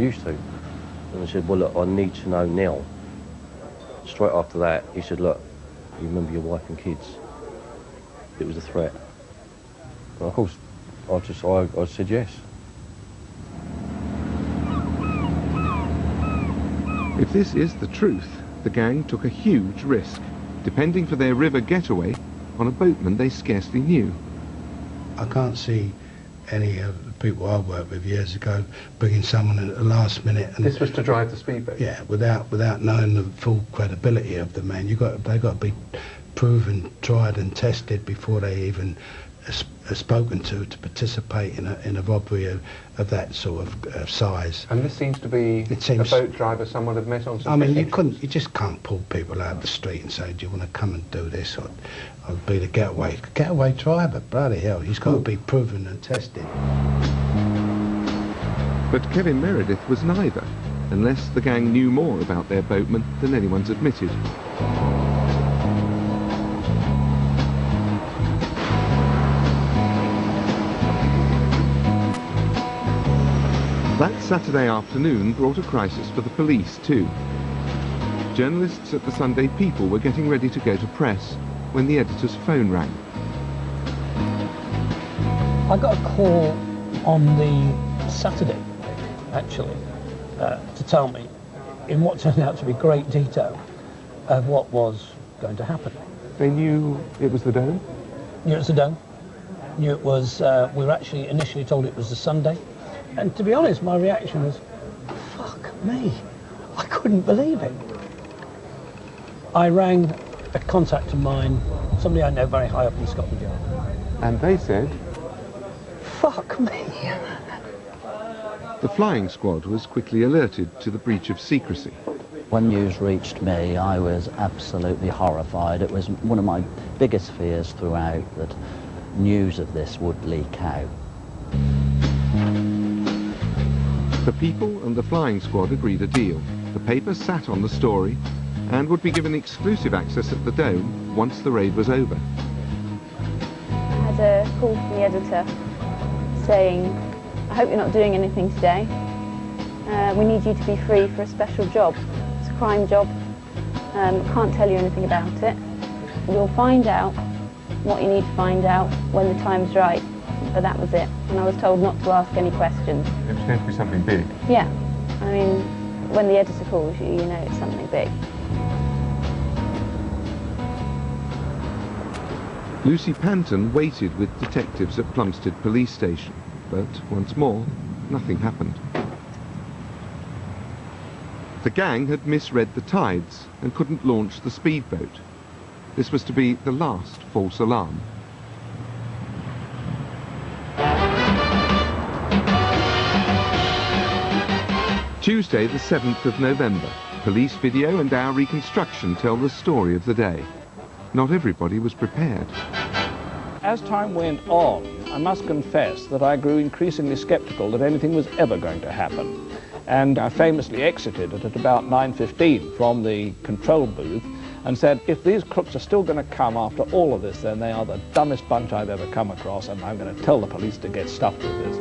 used to. And I said, well, look, I need to know now. Straight after that, he said, look, you remember your wife and kids? It was a threat. And of course, I said yes. If this is the truth, the gang took a huge risk, depending for their river getaway on a boatman they scarcely knew. I can't see any of the people I worked with years ago bringing someone in at the last minute. And this was to drive the speedboat? Yeah, without knowing the full credibility of the man. They've got to be proven, tried and tested before they even are spoken to participate in a robbery of that sort of size. And this seems to be a boat driver someone had met on some you just can't pull people out of the street and say, do you want to come and do this, or be the getaway driver. Bloody hell, he's got to be proven and tested. But Kevin Meredith was neither, unless the gang knew more about their boatman than anyone's admitted. That Saturday afternoon brought a crisis for the police too. Journalists at the Sunday People were getting ready to go to press when the editor's phone rang. I got a call on the Saturday, actually, to tell me, in what turned out to be great detail, of what was going to happen. They knew it was the Dome? Knew it was the Dome. Knew it was, we were actually initially told it was the Sunday. And to be honest, my reaction was, fuck me, I couldn't believe it. I rang a contact of mine, somebody I know very high up in Scotland Yard. And they said, fuck me. The flying squad was quickly alerted to the breach of secrecy. When news reached me, I was absolutely horrified. It was one of my biggest fears throughout, that news of this would leak out. The People and the flying squad agreed a deal. The paper sat on the story and would be given exclusive access at the Dome once the raid was over. I had a call from the editor saying, I hope you're not doing anything today. We need you to be free for a special job. It's a crime job. Can't tell you anything about it. You'll find out what you need to find out when the time's right. But that was it. And I was told not to ask any questions. It was going to be something big? Yeah. I mean, when the editor calls you, you know it's something big. Lucy Panton waited with detectives at Plumstead Police Station, but once more, nothing happened. The gang had misread the tides and couldn't launch the speedboat. This was to be the last false alarm. Tuesday, the 7th of November. Police video and our reconstruction tell the story of the day. Not everybody was prepared. As time went on, I must confess that I grew increasingly sceptical that anything was ever going to happen. And I famously exited at about 9:15 from the control booth and said, if these crooks are still going to come after all of this, then they are the dumbest bunch I've ever come across, and I'm going to tell the police to get stuffed with this.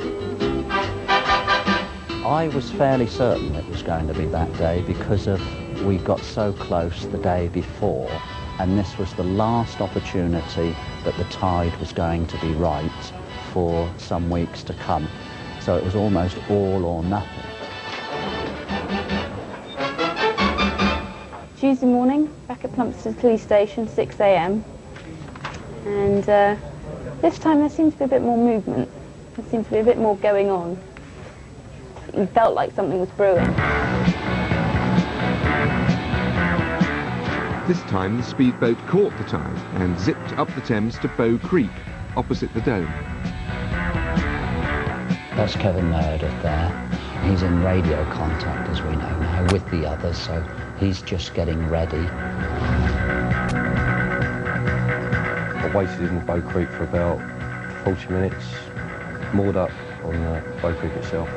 I was fairly certain it was going to be that day because we got so close the day before, and this was the last opportunity that the tide was going to be right for some weeks to come. So it was almost all or nothing. Tuesday morning, back at Plumstead Police Station, 6 AM. And this time there seems to be a bit more movement. There seems to be a bit more going on. You felt like something was brewing. This time the speedboat caught the tide and zipped up the Thames to Bow Creek, opposite the Dome. That's Kevin Meredith there. He's in radio contact, as we know now, with the others, so he's just getting ready. I waited in Bow Creek for about 40 minutes, moored up on Bow Creek itself.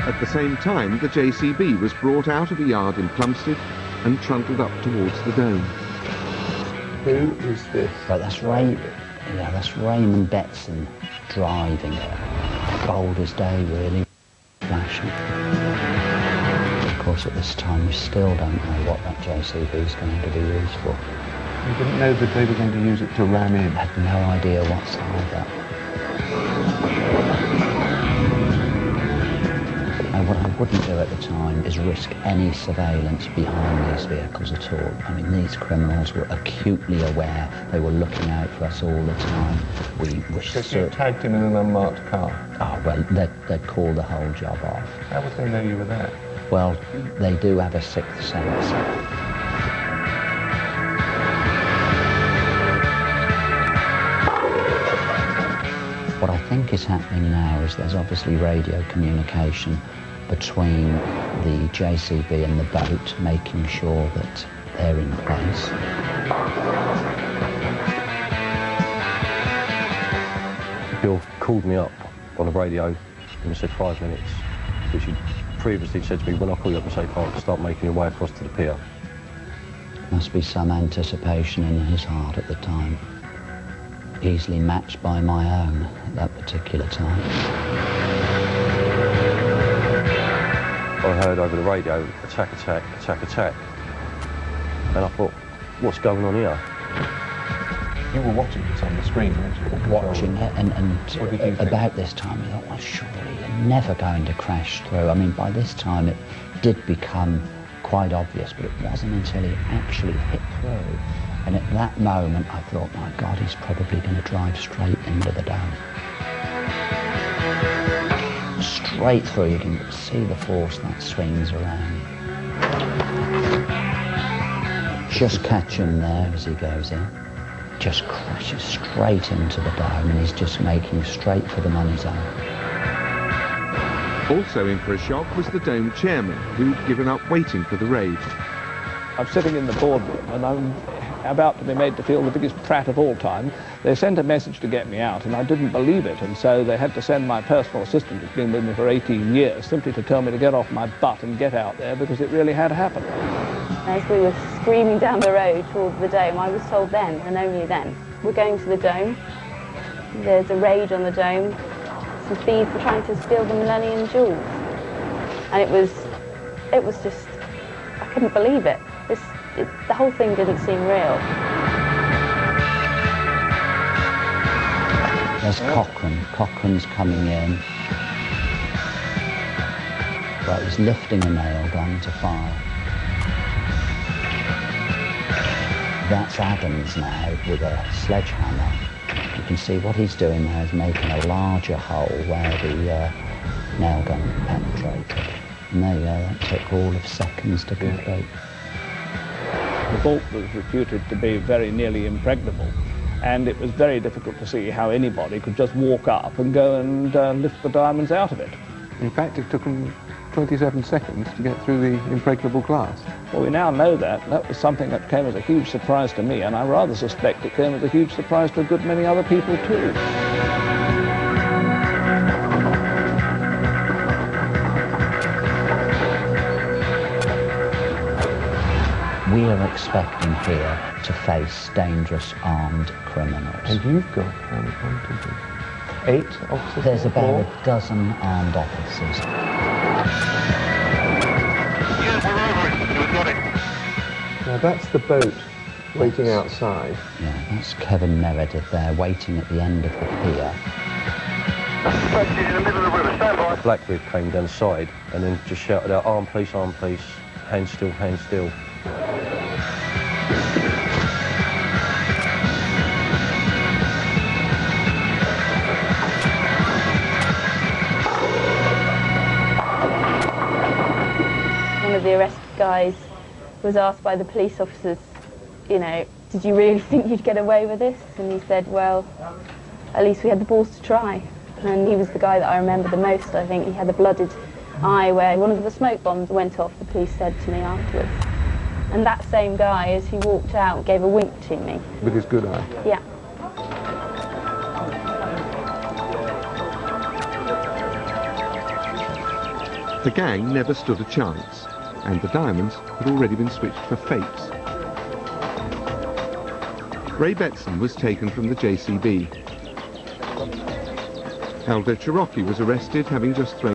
At the same time, the JCB was brought out of a yard in Plumstead and trundled up towards the Dome. Who is this? Right, that's Raymond Betson driving it. bold as day, really, flashing. Of course, at this time, we still don't know what that JCB is going to be used for. You didn't know that they were going to use it to ram in? I had no idea whatsoever. And what I wouldn't do at the time is risk any surveillance behind these vehicles at all. I mean, these criminals were acutely aware. They were looking out for us all the time. We were So you tagged him in an unmarked car? Oh, well, they'd call the whole job off. How would they know you were there? Well, they do have a sixth sense. What I think is happening now is there's obviously radio communication between the JCB and the boat, making sure that they're in place. Bill called me up on the radio and he said 5 minutes, which he previously said to me, when I call you up and say can't start making your way across to the pier. Must be some anticipation in his heart at the time, easily matched by my own at that particular time. I heard over the radio, attack, attack, attack, attack. And I thought, what's going on here? You were watching this on the screen, weren't you? Watching it, and What did you think? about this time we thought, well, surely you're never going to crash through. I mean, by this time it did become quite obvious, but it wasn't until he actually hit through. And at that moment I thought, my God, he's probably going to drive straight into the dome. Straight through, you can see the force that swings around. Just catch him there as he goes in. Just crashes straight into the dome, and he's just making straight for the money zone. Also in for a shock was the dome chairman, who'd given up waiting for the raid. I'm sitting in the boardroom and I'm about to be made to feel the biggest prat of all time. They sent a message to get me out and I didn't believe it, and so they had to send my personal assistant, who's been with me for 18 years, simply to tell me to get off my butt and get out there, because it really had happened. As we were screaming down the road towards the dome, I was told then, and only then, we're going to the dome. There's a raid on the dome. Some thieves were trying to steal the Millennium jewels. And it was just, I couldn't believe it. The whole thing didn't seem real. There's Cochrane. Cochrane's coming in. Right, he's lifting a nail gun to fire. That's Adams now with a sledgehammer. You can see what he's doing now is making a larger hole where the nail gun penetrated. And there you go, that took all of seconds to complete. The vault was reputed to be very nearly impregnable, and it was very difficult to see how anybody could just walk up and go and lift the diamonds out of it. In fact, it took them 27 seconds to get through the impregnable glass. Well, we now know that. That was something that came as a huge surprise to me, and I rather suspect it came as a huge surprise to a good many other people too. We are expecting here to face dangerous armed criminals. And you've got 8 officers? There's about a dozen armed officers. Now that's the boat waiting outside. Yeah, that's Kevin Meredith there, waiting at the end of the pier. Blackbeard came down the side and then just shouted out, arm police, hand still, hand still. One of the arrested guys was asked by the police officers, you know, did you really think you'd get away with this? And he said, well, at least we had the balls to try. And he was the guy that I remember the most, I think. He had a blooded eye where one of the smoke bombs went off, the police said to me afterwards. And that same guy, as he walked out, gave a wink to me. With his good eye? Yeah. The gang never stood a chance, and the diamonds had already been switched for fakes. Ray Betson was taken from the JCB. Aldo Cherokee was arrested having just thrown